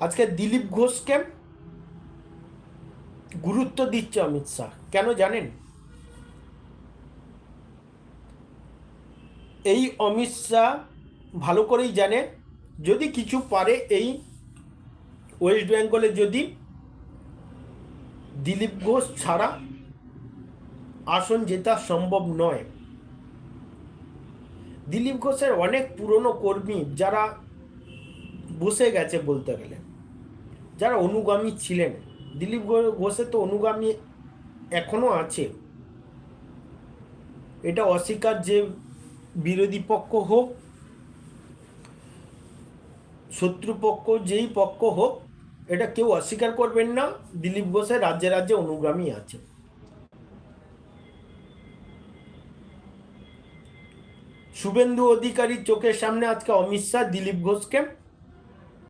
আজকে দিলীপ ঘোষকে গুরুত্ব দিচ্ছে অমিত শাহ। কেন জানেন? এই অমিত শাহ ভালো করেই জানে, যদি কিছু পারে এই ওয়েস্ট বেঙ্গলে যদি দিলীপ ঘোষ ছাড়া আসন জেতা সম্ভব নয়। দিলীপ ঘোষের অনেক পুরনো কর্মী যারা বসে গেছে বলতে গেলে, যারা অনুগামী ছিলেন, দিলীপ ঘোষের তো অনুগামী এখনো আছে। এটা অস্বীকার, যে বিরোধী পক্ষ হোক, শত্রুপক্ষ, যেই পক্ষ হোক, এটা কেউ অস্বীকার করবেন না, দিলীপ ঘোষের রাজ্যে রাজ্যে অনুগামী আছে। শুভেন্দু অধিকারীর চোখের সামনে আজকে অমিত শাহ দিলীপ ঘোষকে